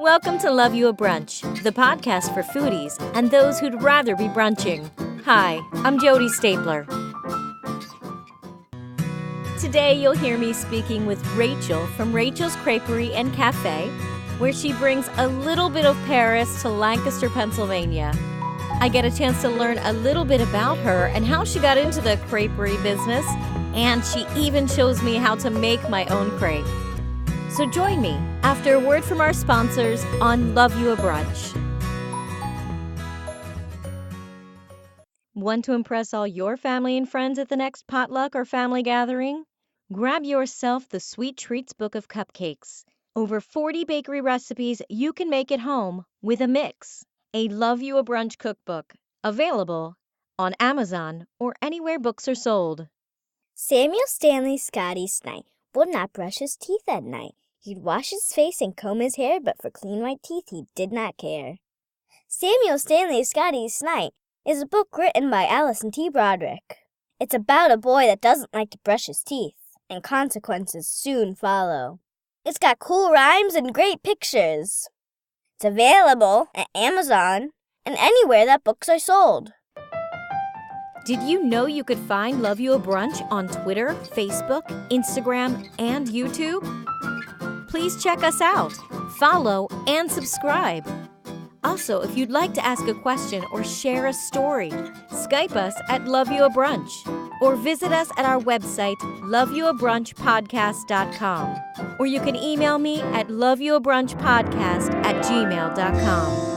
Welcome to Love You a Brunch, the podcast for foodies and those who'd rather be brunching. Hi, I'm Jodi Stapler. Today you'll hear me speaking with Rachel from Rachel's Creperie and Café, where she brings a little bit of Paris to Lancaster, Pennsylvania. I get a chance to learn a little bit about her and how she got into the creperie business, and she even shows me how to make my own crepe. So join me after a word from our sponsors on Love You a Brunch. Want to impress all your family and friends at the next potluck or family gathering? Grab yourself the Sweet Treats Book of Cupcakes. Over 40 bakery recipes you can make at home with a mix. A Love You a Brunch cookbook. Available on Amazon or anywhere books are sold. Samuel Stanley Scotty Snight would not brush his teeth at night. He'd wash his face and comb his hair, but for clean white teeth he did not care. Samuel Stanley Scotty Snight is a book written by Allison T. Broderick. It's about a boy that doesn't like to brush his teeth, and consequences soon follow. It's got cool rhymes and great pictures. It's available at Amazon and anywhere that books are sold. Did you know you could find Love You a Brunch on Twitter, Facebook, Instagram, and YouTube? Please check us out, follow, and subscribe. Also, if you'd like to ask a question or share a story, Skype us at Love You a Brunch or visit us at our website, loveyouabrunchpodcast.com, or you can email me at loveyouabrunchpodcast@gmail.com.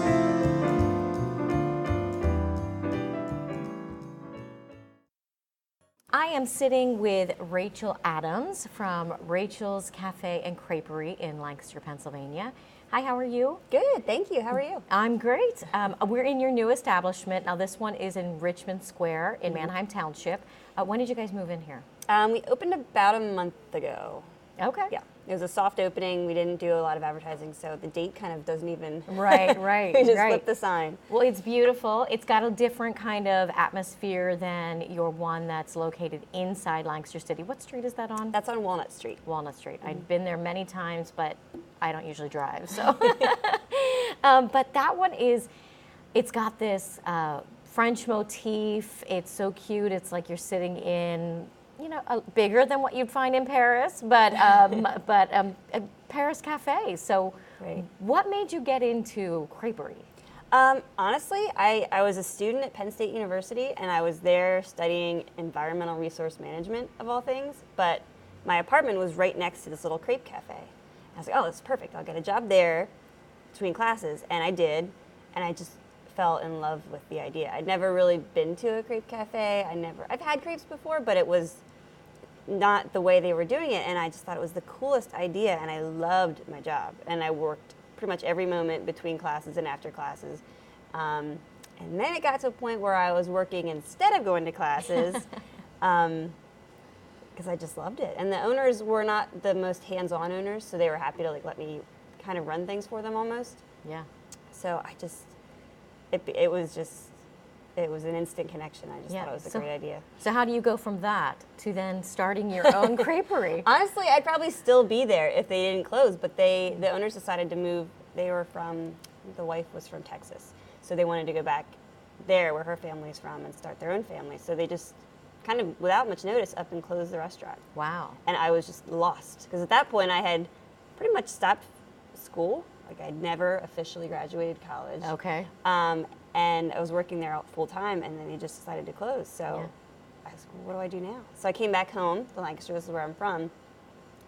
I am sitting with Rachel Adams from Rachel's Café and Creperie in Lancaster, Pennsylvania. Hi, how are you? Good, thank you. How are you? I'm great. We're in your new establishment. Now, this one is in Richmond Square in Manheim Township. When did you guys move in here? We opened about a month ago. Okay. Yeah, it was a soft opening. We didn't do a lot of advertising, so the date kind of doesn't even... Right. We just flipped the sign. Well, it's beautiful. It's got a different kind of atmosphere than your one that's located inside Lancaster City. What street is that on? That's on Walnut Street. Walnut Street. I've been there many times, but I don't usually drive, so. But that one it's got this French motif. It's so cute. It's like you're sitting in, bigger than what you'd find in Paris, but a Paris cafe. So Right. What made you get into creperie? Honestly, I was a student at Penn State University, and I was there studying environmental resource management, of all things, but my apartment was right next to this little crepe cafe. I was like, oh, that's perfect. I'll get a job there between classes, and I did, and I just fell in love with the idea. I'd never really been to a crepe cafe. I've had crepes before, but it was not the way they were doing it, and I just thought it was the coolest idea, and I loved my job, and I worked pretty much every moment between classes and after classes. And then it got to a point where I was working instead of going to classes because I just loved it. And the owners were not the most hands-on owners, so they were happy to let me kind of run things for them almost. Yeah. So I just, it was an instant connection. I just thought it was a great idea. So how do you go from that to then starting your own creperie? Honestly, I'd probably still be there if they didn't close, but the owners decided to move. The wife was from Texas, so they wanted to go back there where her family's from and start their own family. So they just kind of, without much notice, up and closed the restaurant. Wow. And I was just lost, because at that point I had pretty much stopped school. I'd never officially graduated college. Okay. And I was working there full time, and then they just decided to close. So I was like, what do I do now? So I came back home to Lancaster, this is where I'm from,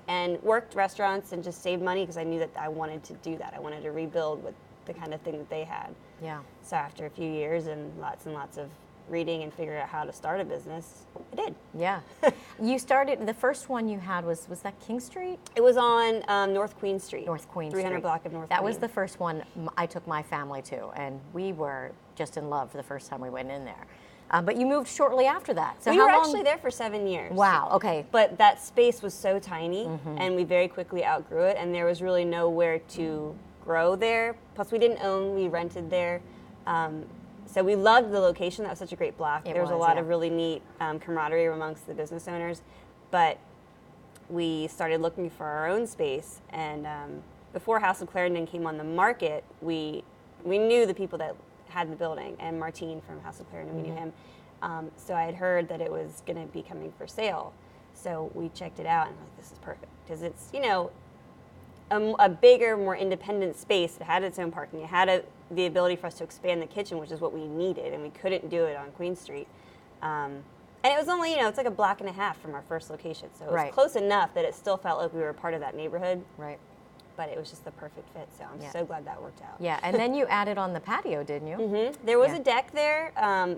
and worked restaurants and just saved money because I knew that I wanted to do that. I wanted to rebuild with the kind of thing that they had. Yeah. So after a few years and lots of reading and figuring out how to start a business, I did. Yeah. You started, the first one you had was that King Street? It was on North Queen Street. North Queen 300 Street. block of North That Queen. was the first one I took my family to, and we were just in love the first time we went in there. But you moved shortly after that. So we how were long? actually there for 7 years. Wow, okay. But that space was so tiny, and we very quickly outgrew it, and there was really nowhere to grow there. Plus, we didn't own, we rented there. So we loved the location. That was such a great block. There was a lot of really neat camaraderie amongst the business owners. But we started looking for our own space, and before House of Clarendon came on the market, we knew the people that had the building, and Martine from House of Clarendon, we knew him. So I had heard that it was going to be coming for sale. So we checked it out, and like, this is perfect, because it's, you know, a bigger, more independent space. It had its own parking. It had the ability for us to expand the kitchen, which is what we needed, and we couldn't do it on Queen Street. And it was only, you know, it's like a block and a half from our first location, so it was close enough that it still felt like we were a part of that neighborhood. Right. But it was just the perfect fit, so I'm so glad that worked out. Yeah, and then you added on the patio, didn't you? There was a deck there,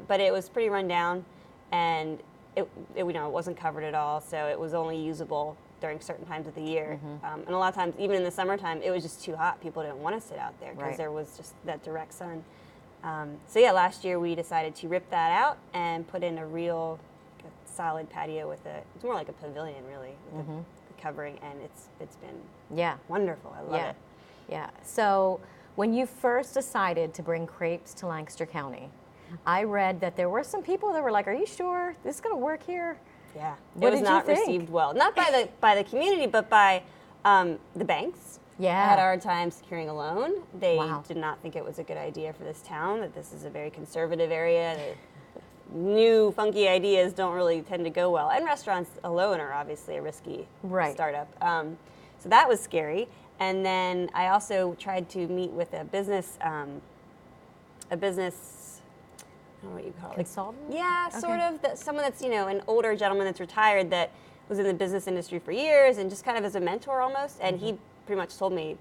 but it was pretty run down, and it you know, it wasn't covered at all, so it was only usable during certain times of the year. And a lot of times, even in the summertime, it was just too hot. People didn't want to sit out there because there was just that direct sun. So yeah, last year we decided to rip that out and put in a real solid patio with it's more like a pavilion, really, with the covering, and it's been wonderful. I love it. Yeah. So when you first decided to bring crepes to Lancaster County, I read that there were some people that were like, "Are you sure this is going to work here?" Yeah, what it was not received well, not by the community, but by the banks. Yeah, I had a hard time securing a loan. They Wow. did not think it was a good idea for this town. That this is a very conservative area. That new funky ideas don't really tend to go well, and restaurants alone are obviously a risky startup. So that was scary. And then I also tried to meet with a business. I don't know what you call it. Consultant? Yeah, sort of. Someone that's, you know, an older gentleman that's retired that was in the business industry for years, and just kind of as a mentor almost. And he pretty much told me,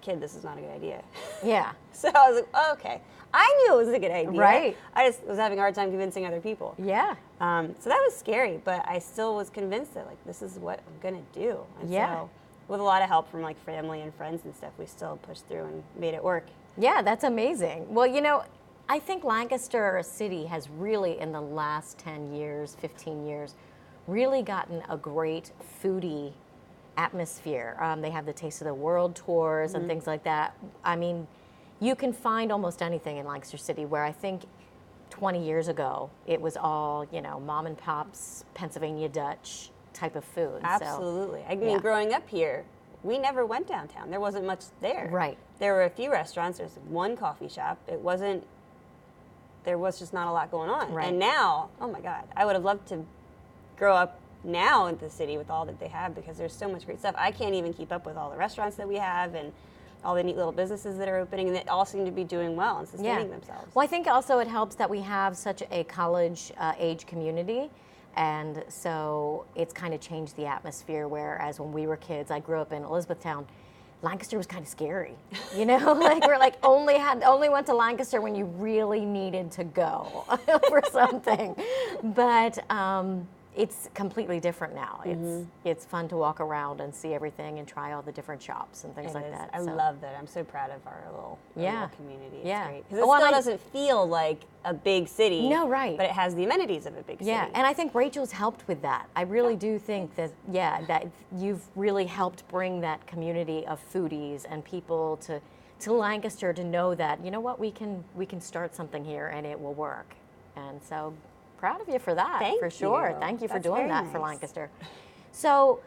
"Kid, this is not a good idea." Yeah. So I was like, oh, okay. I knew it was a good idea. Right. I just was having a hard time convincing other people. Yeah. So that was scary, but I still was convinced that, like, this is what I'm going to do. And so with a lot of help from, like, family and friends and stuff, we still pushed through and made it work. Yeah, that's amazing. Well, you know, I think Lancaster City has really, in the last 10 years, 15 years, really gotten a great foodie atmosphere. They have the Taste of the World tours and things like that. I mean, you can find almost anything in Lancaster City, where I think 20 years ago, it was all, you know, mom and pop's Pennsylvania Dutch type of food. Absolutely. I mean, growing up here, we never went downtown. There wasn't much there. Right. There were a few restaurants. There's one coffee shop. There was just not a lot going on. Right. And now, oh my God, I would have loved to grow up now in the city with all that they have, because there's so much great stuff. I can't even keep up with all the restaurants that we have and all the neat little businesses that are opening, and they all seem to be doing well and sustaining themselves. Well, I think also it helps that we have such a college age community, and so it's kind of changed the atmosphere, whereas when we were kids, I grew up in Elizabethtown, Lancaster was kind of scary, you know, like we're like only went to Lancaster when you really needed to go for something, but it's completely different now. It's fun to walk around and see everything and try all the different shops and things like that. I love that. I'm so proud of our little community. It's great. Because it still doesn't feel like a big city. No, right. But it has the amenities of a big city. Yeah, and I think Rachel's helped with that. I really do think that, that you've really helped bring that community of foodies and people to Lancaster to know that, you know what, we can start something here and it will work. And so proud of you for that. Thank for sure. you. Thank you for That's doing very that for nice. Lancaster. So,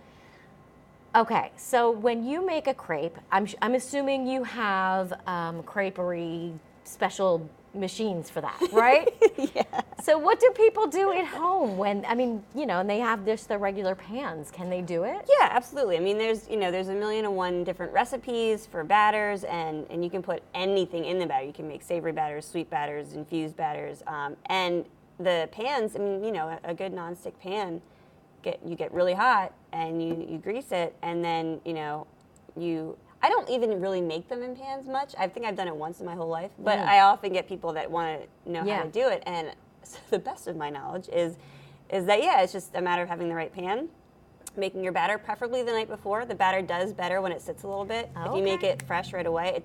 okay, so when you make a crepe, I'm assuming you have Creperie special machines for that, right? Yeah. So what do people do at home when, I mean, you know, and they have just the regular pans. Can they do it? Yeah, absolutely. I mean, there's a 1,000,001 different recipes for batters, and you can put anything in the batter. You can make savory batters, sweet batters, infused batters, and the pans, I mean, you know, a good nonstick pan, you get really hot and you grease it, and then, you know, I don't even really make them in pans much. I think I've done it once in my whole life, but I often get people that want to know how to do it, and so the best of my knowledge is that, it's just a matter of having the right pan, making your batter preferably the night before. The batter does better when it sits a little bit. If you make it fresh right away,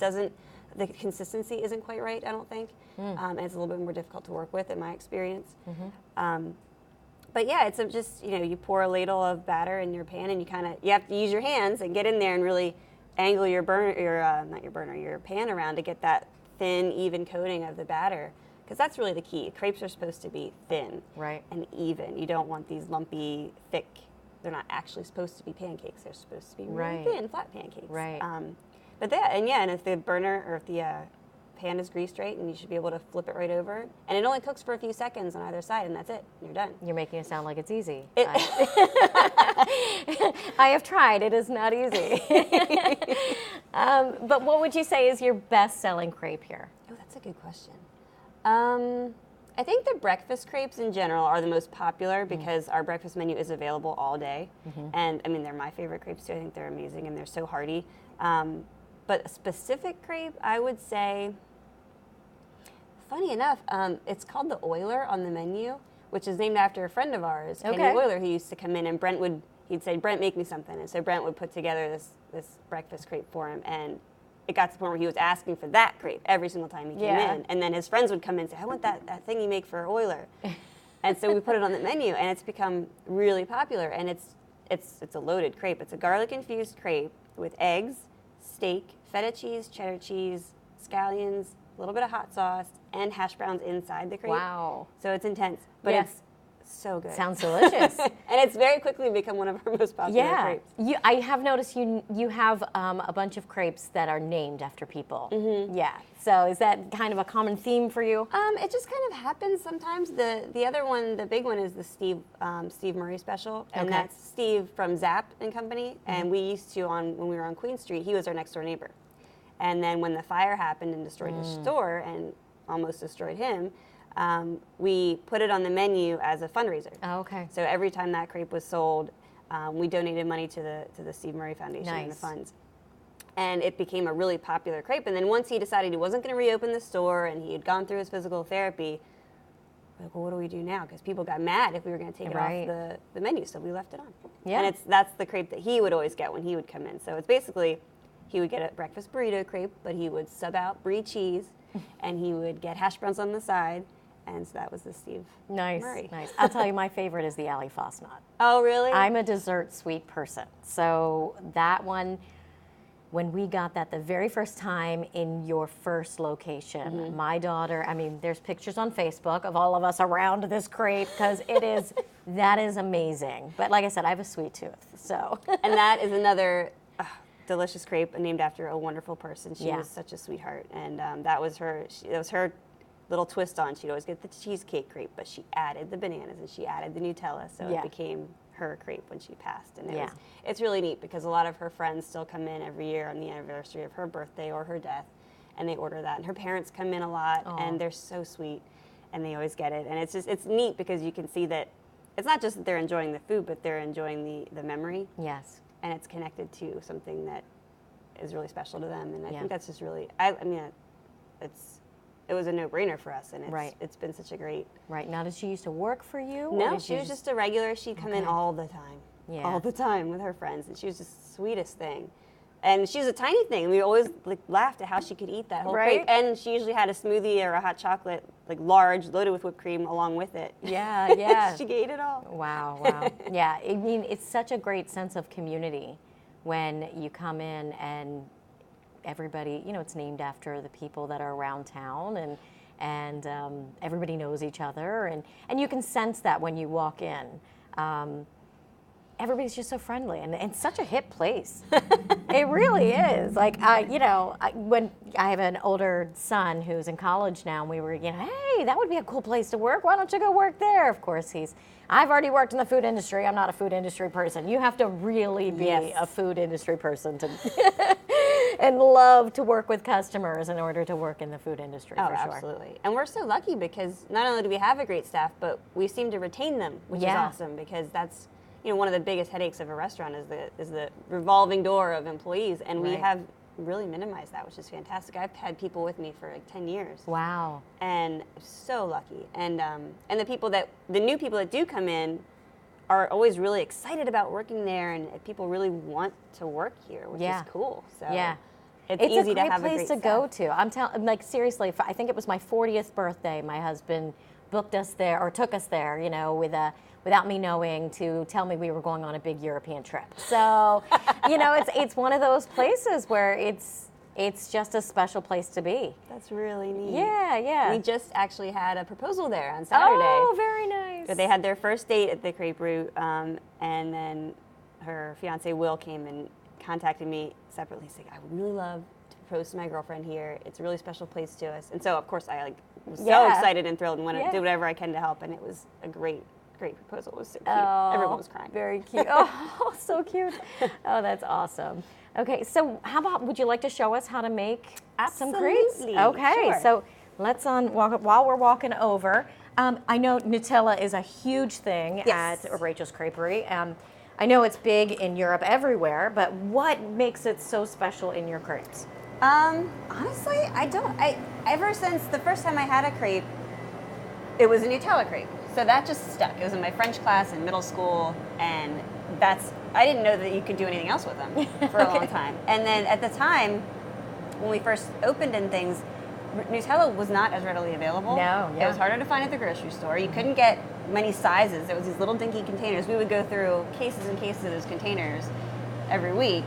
the consistency isn't quite right, I don't think. And it's a little bit more difficult to work with in my experience. But yeah, it's just, you know, you pour a ladle of batter in your pan, and you have to use your hands and get in there and really angle your pan around to get that thin, even coating of the batter. Because that's really the key. Crepes are supposed to be thin and even. You don't want these lumpy, thick, they're not actually supposed to be pancakes. They're supposed to be really thin, flat pancakes. Right. But and if the burner or if the pan is greased right, and you should be able to flip it right over. And it only cooks for a few seconds on either side, and that's it. You're done. You're making it sound like it's easy. I have tried. It is not easy. But what would you say is your best-selling crepe here? Oh, that's a good question. I think the breakfast crepes in general are the most popular because our breakfast menu is available all day. And I mean, they're my favorite crepes too. I think they're amazing and they're so hearty. But a specific crepe, I would say, funny enough, it's called the Oiler on the menu, which is named after a friend of ours, Kenny Oiler, who used to come in, and he'd say, Brent, make me something. And so Brent would put together this breakfast crepe for him, and it got to the point where he was asking for that crepe every single time he came in. And then his friends would come in and say, I want that thing you make for Oiler. And so we put it on the menu, and it's become really popular. And it's a loaded crepe. It's a garlic-infused crepe with eggs, steak, feta cheese, cheddar cheese, scallions, a little bit of hot sauce, and hash browns inside the crepe. Wow. So it's intense, but it's so good. Sounds delicious. And it's very quickly become one of our most popular crepes. I have noticed you have a bunch of crepes that are named after people. Yeah. So is that kind of a common theme for you? It just kind of happens sometimes. The other one, the big one, is the Steve Murray special, and that's Steve from Zapp and Company. And we used to when we were on Queen Street, he was our next door neighbor. And then when the fire happened and destroyed his store and almost destroyed him, we put it on the menu as a fundraiser. Oh, okay. So every time that crepe was sold, we donated money to the Steve Murray Foundation and the funds. And it became a really popular crepe. And then once he decided he wasn't going to reopen the store and he had gone through his physical therapy, we're like, well, what do we do now? Because people got mad if we were going to take it off the menu, so we left it on. Yeah. And that's the crepe that he would always get when he would come in. So it's basically, he would get a breakfast burrito crepe, but he would sub out brie cheese, and he would get hash browns on the side. And so that was the Steve Murray. Nice. I'll tell you, my favorite is the Allie Fosnot. Oh, really? I'm a dessert sweet person. So that one, when we got that the very first time in your first location, my daughter, I mean, there's pictures on Facebook of all of us around this crepe because that is amazing. But like I said, I have a sweet tooth, so. And that is another delicious crepe named after a wonderful person. She was such a sweetheart, and that was her little twist on. She'd always get the cheesecake crepe, but she added the bananas and she added the Nutella, so it became her crepe when she passed. And it's really neat because a lot of her friends still come in every year on the anniversary of her birthday or her death, and they order that. And her parents come in a lot, and they're so sweet, and they always get it. And it's neat because you can see that it's not just that they're enjoying the food, but they're enjoying the memory. Yes. And it's connected to something that is really special to them. And I think that's just really, it was a no-brainer for us, and it's been such a great... Right. Now, did she used to work for you? No, she was just a regular. She'd come in all the time. Yeah. All the time with her friends, and she was just the sweetest thing. And she was a tiny thing. We always laughed at how she could eat that whole crepe. And she usually had a smoothie or a hot chocolate, large, loaded with whipped cream along with it. Yeah. She ate it all. Wow. Yeah, I mean, it's such a great sense of community when you come in and everybody, it's named after the people that are around town, and everybody knows each other, and you can sense that when you walk in. Everybody's just so friendly, and such a hip place. It really is. When I have an older son who's in college now, and we were, hey, that would be a cool place to work. Why don't you go work there? Of course, I've already worked in the food industry. I'm not a food industry person. You have to really be a food industry person to and love to work with customers in order to work in the food industry, for sure. Absolutely. And we're so lucky because not only do we have a great staff, but we seem to retain them, which is awesome, because that's one of the biggest headaches of a restaurant is the revolving door of employees, and we have really minimized that, which is fantastic. I've had people with me for 10 years. Wow. And so lucky. And the new people that do come in are always really excited about working there, and people really want to work here, which is cool. So it's easy to have a great place to go to. I'm telling, seriously, I think it was my 40th birthday. My husband booked us there, or took us there, without me knowing, to tell me we were going on a big European trip. So, it's one of those places where it's just a special place to be. That's really neat. Yeah. We just actually had a proposal there on Saturday. Oh, very nice. They had their first date at the Creperie, and then her fiance Will came and contacted me separately saying, I would really love to propose to my girlfriend here. It's a really special place to us. And so, of course, I was so excited and thrilled and wanted to do whatever I can to help. And it was a great proposal. It was so cute. Everyone was crying. Very cute. Oh, so cute. Oh, that's awesome. Okay, so how about, would you like to show us how to make some crepes? Okay, sure. So let's while we're walking over. I know Nutella is a huge thing at Rachel's Creperie. I know it's big in Europe everywhere, but what makes it so special in your crepes? Honestly, ever since the first time I had a crepe, it was a Nutella crepe. So that just stuck. It was in my French class in middle school, and I didn't know that you could do anything else with them for a long time. And then at the time, when we first opened and things, Nutella was not as readily available. No, It was harder to find at the grocery store. You couldn't get many sizes. It was these little dinky containers. We would go through cases and cases of those containers every week.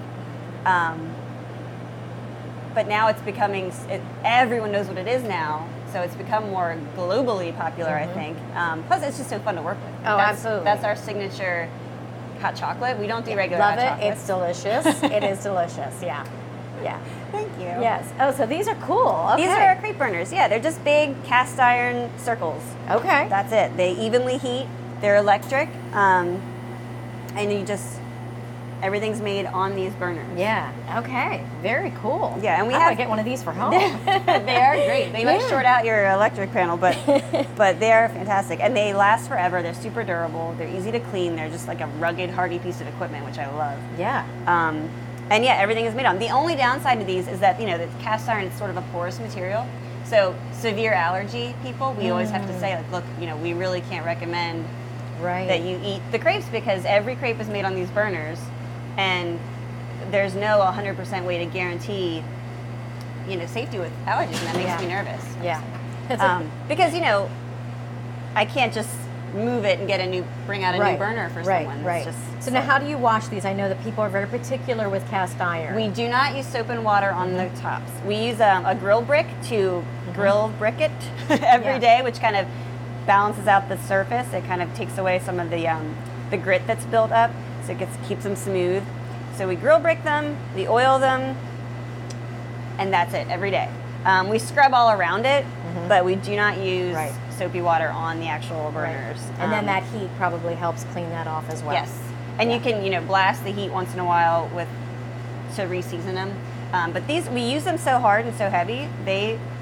But now it's becoming, everyone knows what it is now, so it's become more globally popular, I think. Plus, it's just so fun to work with. Oh, absolutely. That's our signature hot chocolate. We don't do regular Love hot chocolate. It's delicious. It is delicious, yeah. Thank you. Yes. Oh, so these are cool. Okay. These are our crepe burners. Yeah, they're just big cast iron circles. Okay. That's it. They evenly heat. They're electric. And everything's made on these burners. Yeah. Okay. Very cool. Yeah, and we I'm have gonna get one of these for home. They are great. They might short out your electric panel, but they are fantastic, and they last forever. They're super durable. They're easy to clean. They're just like a rugged, hardy piece of equipment, which I love. Yeah. And yeah, everything is made on. The only downside to these is that the cast iron is sort of a porous material. So severe allergy people, we always have to say, like, look, we really can't recommend that you eat the crepes because every crepe is made on these burners. And there's no 100% way to guarantee, safety with allergies, and that makes me nervous. Yeah. Because I can't just move it and bring out a new burner for someone. Right. So now, how do you wash these? I know that people are very particular with cast iron. We do not use soap and water on the tops. We use a grill brick to grill brick it every day, which kind of balances out the surface. It kind of takes away some of the grit that's built up. So it keeps them smooth. So we grill brick them, we oil them, and that's it every day. We scrub all around it, but we do not use soapy water on the actual burners. And then that heat probably helps clean that off as well. Yes, and you can blast the heat once in a while to re-season them. But these, we use them so hard and so heavy,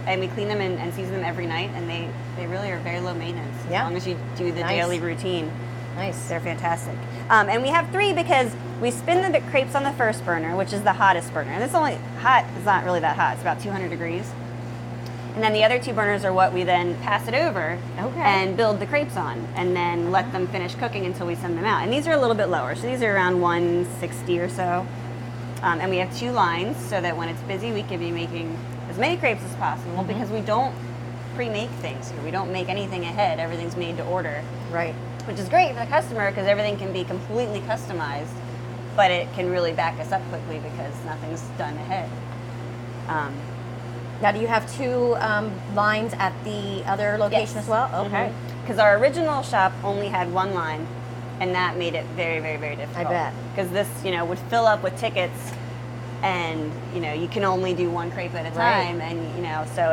and we clean them and season them every night, and they really are very low maintenance as long as you do the daily routine. Nice. They're fantastic. And we have 3 because we spin the crepes on the first burner, which is the hottest burner. And it's not really that hot. It's about 200 degrees. And then the other 2 burners are what we then pass it over and build the crepes on, and then let them finish cooking until we send them out. And these are a little bit lower. So these are around 160 or so. And we have 2 lines so that when it's busy, we can be making as many crepes as possible because we don't pre-make things here. We don't make anything ahead. Everything's made to order. Right. Which is great for the customer because everything can be completely customized, but it can really back us up quickly because nothing's done ahead. Now, do you have 2 lines at the other location as well? Okay. Because our original shop only had 1 line, and that made it very, very, very difficult. I bet. Because this, would fill up with tickets, and you can only do 1 crepe at a time, and so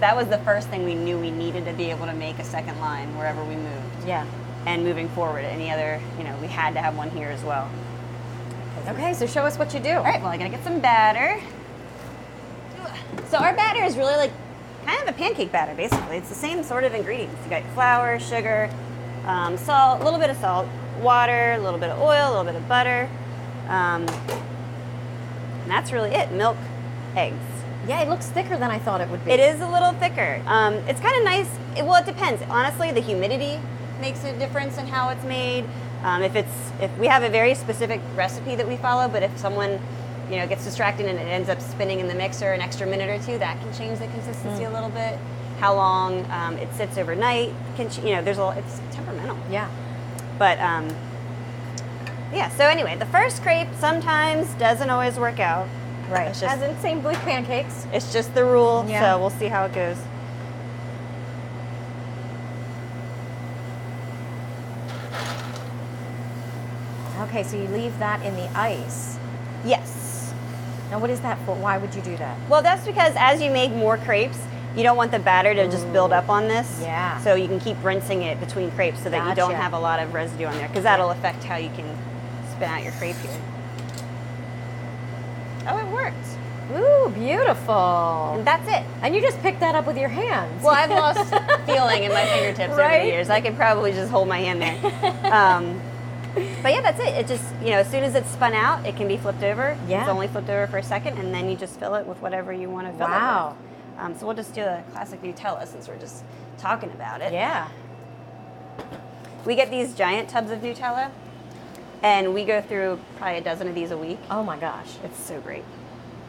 that was the first thing we knew we needed to be able to make a second line wherever we moved. Yeah. And moving forward, any other, we had to have one here as well. Okay, so show us what you do. All right, well, I gotta get some batter. So our batter is really like kind of a pancake batter, basically. It's the same sort of ingredients. You got flour, sugar, salt, a little bit of salt, water, a little bit of oil, a little bit of butter. And that's really it. Milk, eggs. Yeah, it looks thicker than I thought it would be. It is a little thicker. It's kind of nice. It depends. Honestly, the humidity makes a difference in how it's made. If we have a very specific recipe that we follow, but if someone gets distracted and it ends up spinning in the mixer an extra minute or 2, that can change the consistency a little bit. How long it sits overnight it's temperamental. Yeah. But yeah. So anyway, the first crepe sometimes doesn't always work out. Right. It's just, as in same with pancakes. It's just the rule. Yeah. So we'll see how it goes. Okay, so you leave that in the ice. Yes. Now, what is that for? Why would you do that? Well, that's because as you make more crepes, you don't want the batter to just build up on this. Yeah. So you can keep rinsing it between crepes so that you don't Gotcha. have a lot of residue on there, because that'll affect how you can spin out your crepe here. Oh, it worked. Ooh, beautiful. And that's it. And you just picked that up with your hands. Well, I've lost feeling in my fingertips over Right? the years. I could probably just hold my hand there. But yeah, that's it. It just, as soon as it's spun out, it can be flipped over. Yeah. It's only flipped over for a second, and then you just fill it with whatever you want to fill Wow. it with. So we'll just do a classic Nutella since we're just talking about it. Yeah. We get these giant tubs of Nutella, and we go through probably a dozen of these a week. Oh my gosh. It's so great.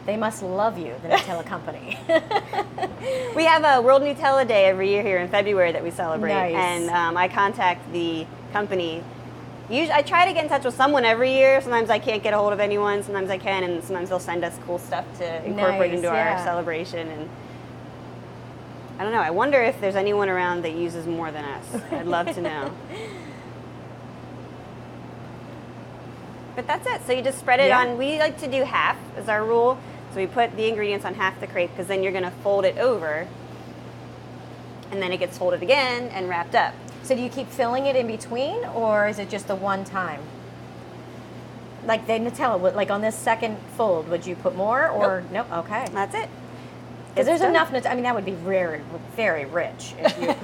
They must love you, the Nutella company. We have a World Nutella Day every year here in February that we celebrate. Nice. And I contact the company. Usually, I try to get in touch with someone every year. Sometimes I can't get a hold of anyone. Sometimes I can. And sometimes they'll send us cool stuff to incorporate Nice, into yeah. our celebration. And I don't know. I wonder if there's anyone around that uses more than us. I'd love to know. But that's it. So you just spread it Yeah. on. We like to do half as our rule. So we put the ingredients on half the crepe because then you're going to fold it over. And then it gets folded again and wrapped up. So do you keep filling it in between, or is it just the one time? Like the Nutella, like on this second fold, would you put more, or nope? Okay. That's it. Because there's done. enough Nutella. I mean, that would be very, very rich if you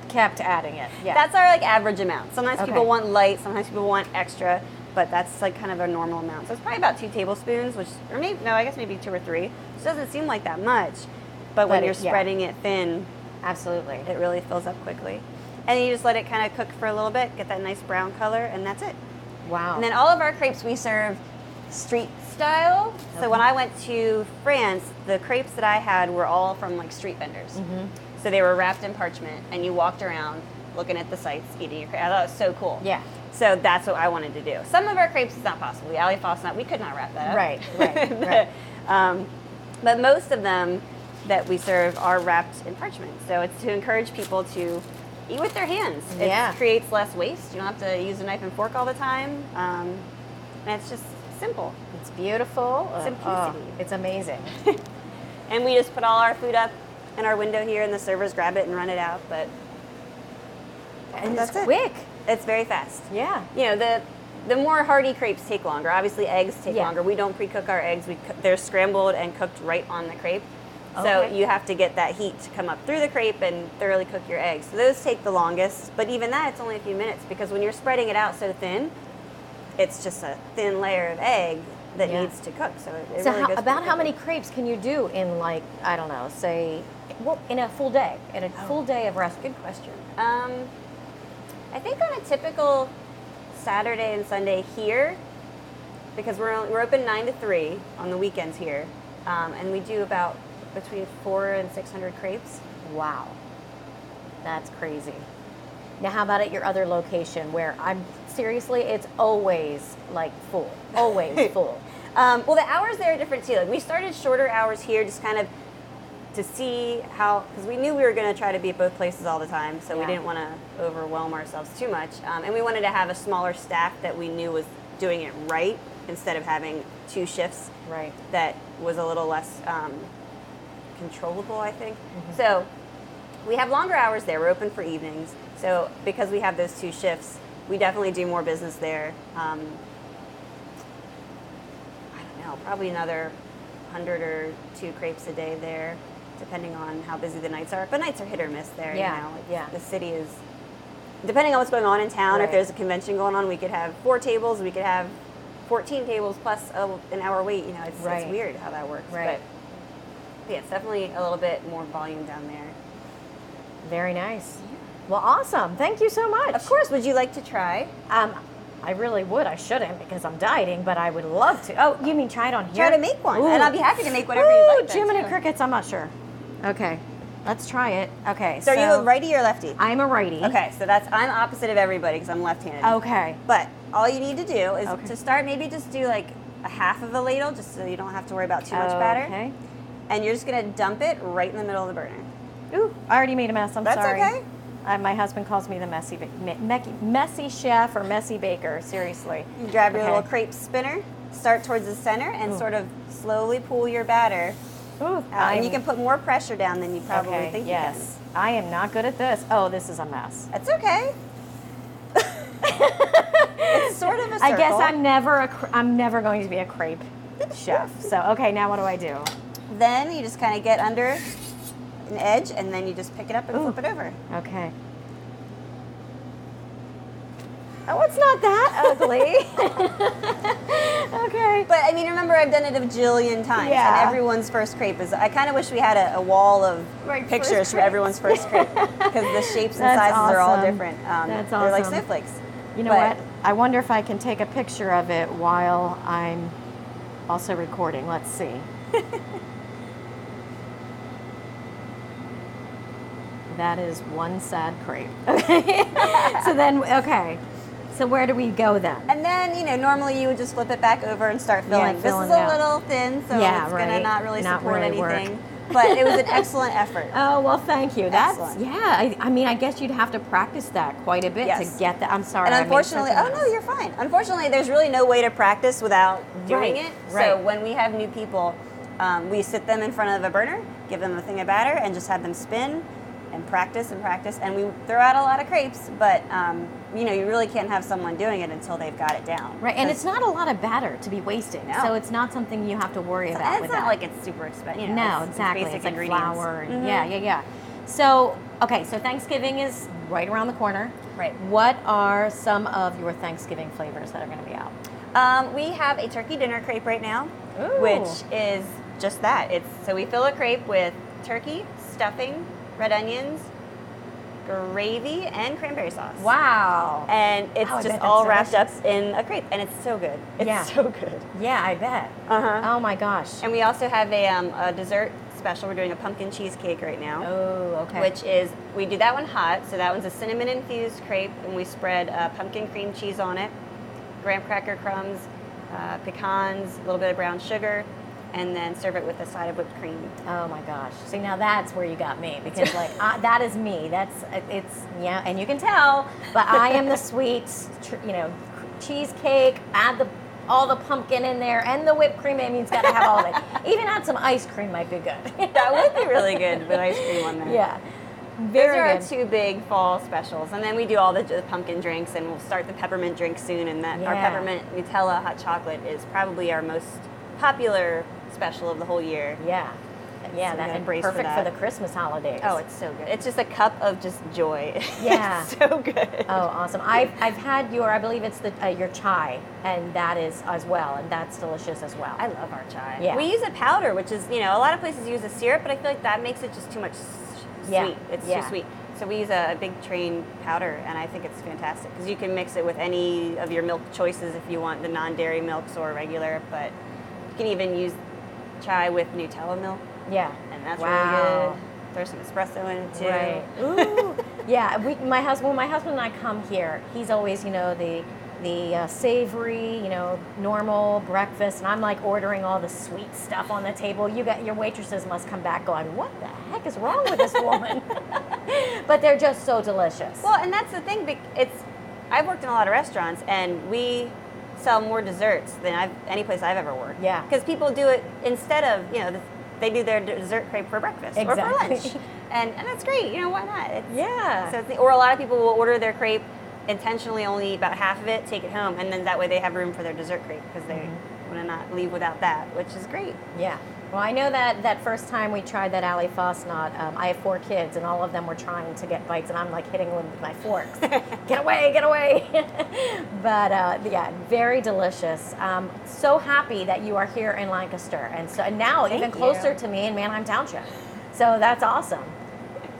kept adding it. Yeah. That's our average amount. Sometimes Okay. people want light, sometimes people want extra, but that's kind of a normal amount. So it's probably about 2 tablespoons, I guess maybe 2 or 3. Which doesn't seem like that much, but when you're spreading it thin, absolutely. it really fills up quickly. And you just let it kind of cook for a little bit, get that nice brown color, and that's it. Wow. And then all of our crepes we serve street style. So when I went to France, the crepes that I had were all from street vendors. Mm-hmm. So they were wrapped in parchment, and you walked around looking at the sights, eating your crepe. I thought it was so cool. Yeah. So that's what I wanted to do. Some of our crepes is not possible. The Alley Faucet, we could not wrap that up. Right. But most of them that we serve are wrapped in parchment. So it's to encourage people to eat with their hands. Yeah. It creates less waste. You don't have to use a knife and fork all the time. And it's just simple. It's beautiful. Simplicity. It's amazing. And we just put all our food up in our window here, and the servers grab it and run it out. But And that's it's it. quick. It's very fast. Yeah. The more hearty crepes take longer. Obviously, eggs take Yeah. longer. We don't pre-cook our eggs. They're scrambled and cooked right on the crepe. So Okay. you have to get that heat to come up through the crepe and thoroughly cook your eggs. So those take the longest. But even that, it's only a few minutes because when you're spreading it out so thin, it's just a thin layer of egg that Yeah. needs to cook. So it So really goes about pretty how many quickly. crepes can you do in I don't know, say, in a full day? In a full day of rest? Good question. I think on a typical Saturday and Sunday here, because we're open 9 to 3 on the weekends here, and we do about between 400 and 600 crepes. Wow. That's crazy. Now, how about at your other location where seriously, it's always full. Always full. Well, the hours there are different too. We started shorter hours here just kind of to see how, because we knew we were going to try to be at both places all the time, so we Yeah. didn't want to overwhelm ourselves too much. And we wanted to have a smaller staff that we knew was doing it right instead of having 2 shifts. Right. That was a little less controllable, I think. So we have longer hours there. We're open for evenings. So because we have those 2 shifts, we definitely do more business there. I don't know, probably another 100 or 2 crepes a day there, depending on how busy the nights are. But nights are hit or miss there. Yeah, yeah. The city is, depending on what's going on in town, or if Right. there's a convention going on, we could have 4 tables, we could have 14 tables plus an hour wait. It's Right. weird how that works. Right. But yeah, it's definitely a little bit more volume down there. Very nice. Well, awesome. Thank you so much. Of course, would you like to try? I really would. I shouldn't because I'm dieting, but I would love to. Oh, you mean try it on here? Try to make one, Ooh. and I'll be happy to make whatever you'd like. Jim and too. crickets, I'm not sure. Okay, let's try it. Okay, So are you a righty or lefty? I'm a righty. Okay, so I'm opposite of everybody because I'm left-handed. Okay. But all you need to do is Okay. to start, maybe just do a half of a ladle, just so you don't have to worry about too much batter. Okay. And you're just gonna dump it right in the middle of the burner. Ooh, I already made a mess. I'm That's sorry. okay. My husband calls me the messy chef or messy baker. Seriously. You grab your Okay. little crepe spinner. start towards the center and sort of slowly pull your batter out. And you can put more pressure down than you probably think you can. I am not good at this. Oh, this is a mess. That's okay. It's sort of a circle. I guess I'm never going to be a crepe chef. So, okay, now what do I do? Then you just kind of get under an edge, and then you just pick it up and flip it over. Okay. Oh, it's not that ugly. Okay. But I mean, remember, I've done it a bajillion times. Yeah. And everyone's first crepe is. I kind of wish we had a wall of pictures from everyone's first crepe, because the shapes and sizes are all different. That's They're like awesome. snowflakes. You know what? I wonder if I can take a picture of it while I'm also recording. Let's see. That is one sad crepe. Okay. So where do we go then? And then, normally you would just flip it back over and start filling. This is a little thin, so it's going to not really support anything. But it was an excellent effort. Oh, well, thank you. Excellent. I mean, I guess you'd have to practice that quite a bit to get that. I'm sorry. And unfortunately, you're fine. Unfortunately, there's really no way to practice without doing it. Right. So when we have new people, we sit them in front of a burner, give them a thing of batter, and just have them spin and practice, and we throw out a lot of crepes, but you really can't have someone doing it until they've got it down. Right, and it's not a lot of batter to be wasting, so it's not something you have to worry about. And it's not like it's super expensive. No, exactly. It's like flour. And yeah. So, okay, so Thanksgiving is right around the corner. Right. What are some of your Thanksgiving flavors that are going to be out? We have a turkey dinner crepe right now, Ooh. which is just that. So we fill a crepe with turkey, stuffing, red onions, gravy, and cranberry sauce. Wow. And it's just all wrapped up in a crepe, and it's so good. It's so good. Yeah, I bet. Oh my gosh. And we also have a dessert special. We're doing a pumpkin cheesecake right now. Oh, okay. Which is, we do that one hot, so that one's a cinnamon-infused crepe, and we spread pumpkin cream cheese on it, graham cracker crumbs, pecans, a little bit of brown sugar, and then serve it with a side of whipped cream. Oh my gosh. See, now that's where you got me, because that is me. And you can tell, but I am the sweet, cheesecake, add all the pumpkin in there, and the whipped cream. I mean, it's got to have all of it. Even add some ice cream might be good. That would be really good with ice cream on there. Yeah. Those are our two big fall specials. And then we do all the pumpkin drinks, and we'll start the peppermint drink soon. And our peppermint Nutella Hot Chocolate is probably our most popular special of the whole year. Yeah. Yeah, that's perfect for the Christmas holidays. Oh, it's so good. It's just a cup of just joy. Yeah. It's so good. Oh, awesome. I've had I believe it's your chai, and that is as well, and that's delicious as well. I love our chai. Yeah. We use a powder, which is, a lot of places use a syrup, but I feel like that makes it just too much sweet. It's too sweet. So we use a big train powder, and I think it's fantastic, because you can mix it with any of your milk choices if you want the non-dairy milks or regular, but you can even use chai with Nutella milk. Yeah. And that's really good. Throw some espresso in it too. Right. Ooh. Yeah. When my husband and I come here, he's always, the savory, normal breakfast, and I'm like ordering all the sweet stuff on the table. Your waitresses must come back going, what the heck is wrong with this woman? But they're just so delicious. Well, and that's the thing. I've worked in a lot of restaurants, and we sell more desserts than any place I've ever worked. Yeah. Because people do it instead of, they do their dessert crepe for breakfast or for lunch. And that's great. Why not? Or a lot of people will order their crepe, intentionally only eat about half of it, take it home, and then that way they have room for their dessert crepe, because they want to not leave without that, which is great. Yeah. Well, I know that first time we tried that Ali Fosnot, I have 4 kids, and all of them were trying to get bites, and I'm like hitting them with my forks. Get away, get away. But very delicious. So happy that you are here in Lancaster, and now even closer to me in Manheim Township. So that's awesome.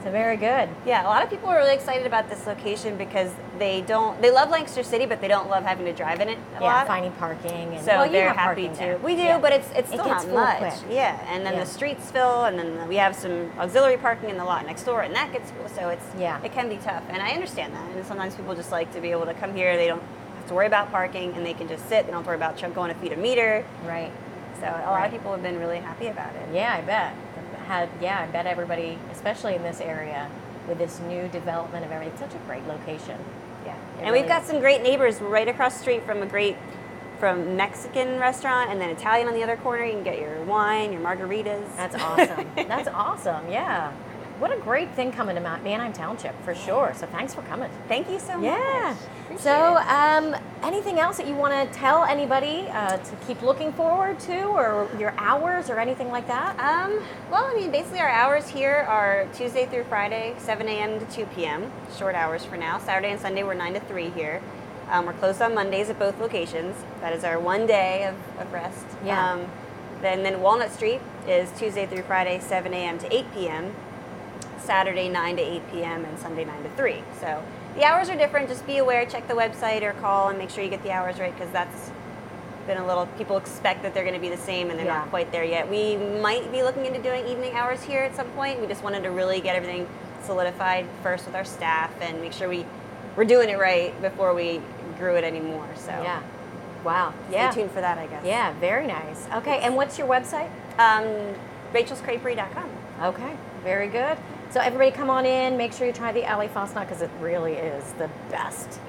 So very good. Yeah, a lot of people are really excited about this location because they love Lancaster City, but they don't love having to drive in it a lot. Yeah, finding parking. And, so they're happy to. We do, but it's still not much. Quick. Yeah, and then the streets fill, and then we have some auxiliary parking in the lot next door, and that gets full. So it can be tough, and I understand that. And sometimes people just like to be able to come here. They don't have to worry about parking, and they can just sit. They don't have to worry about going to feed a meter. Right. So a lot of people have been really happy about it. Yeah, I bet. I bet everybody, especially in this area, with this new development of everything, it's such a great location. Yeah, and we've got some great neighbors right across the street from a great from Mexican restaurant and then Italian on the other corner. You can get your wine, your margaritas. That's awesome. That's awesome. Yeah. What a great thing coming to Manheim Township, for sure. So thanks for coming. Thank you so much. Yeah. Appreciate So, it. anything else that you want to tell anybody to keep looking forward to, or your hours, or anything like that? Well, I mean, basically our hours here are Tuesday through Friday, 7 a.m. to 2 p.m. Short hours for now. Saturday and Sunday we're 9 to 3 here. We're closed on Mondays at both locations. That is our one day of rest. Yeah. Then Walnut Street is Tuesday through Friday, 7 a.m. to 8 p.m. Saturday 9 to 8 p.m. and Sunday 9 to 3. So the hours are different. Just be aware, check the website or call and make sure you get the hours right, because that's been a little, people expect that they're going to be the same and they're not quite there yet. We might be looking into doing evening hours here at some point. We just wanted to really get everything solidified first with our staff and make sure we're doing it right before we grew it anymore. So Yeah. Wow. stay tuned for that, I guess. Yeah, very nice. Okay, and what's your website? Rachel'sCreperie.com. Okay, very good. So everybody come on in, make sure you try the alley Fosnut, because it really is the best.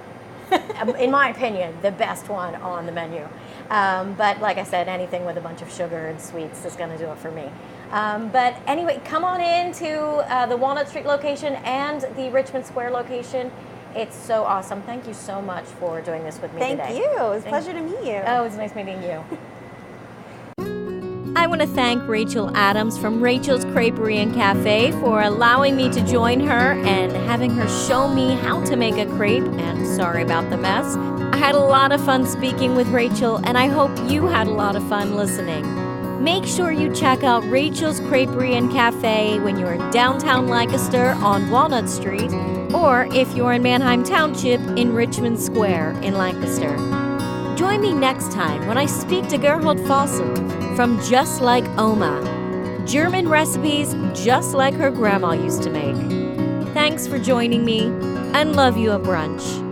In my opinion, the best one on the menu. But like I said, anything with a bunch of sugar and sweets is going to do it for me. But anyway, come on in to the Walnut Street location and the Richmond Square location. It's so awesome. Thank you so much for doing this with me today. Thank you. It was a pleasure to meet you. Oh, it's nice meeting you. I want to thank Rachel Adams from Rachel's Creperie and Café for allowing me to join her and having her show me how to make a crepe, and sorry about the mess. I had a lot of fun speaking with Rachel, and I hope you had a lot of fun listening. Make sure you check out Rachel's Creperie and Café when you're in downtown Lancaster on Walnut Street, or if you're in Manheim Township in Richmond Square in Lancaster. Join me next time when I speak to Gerhold Fossel from Just Like Oma. German recipes just like her grandma used to make. Thanks for joining me, and love you a brunch.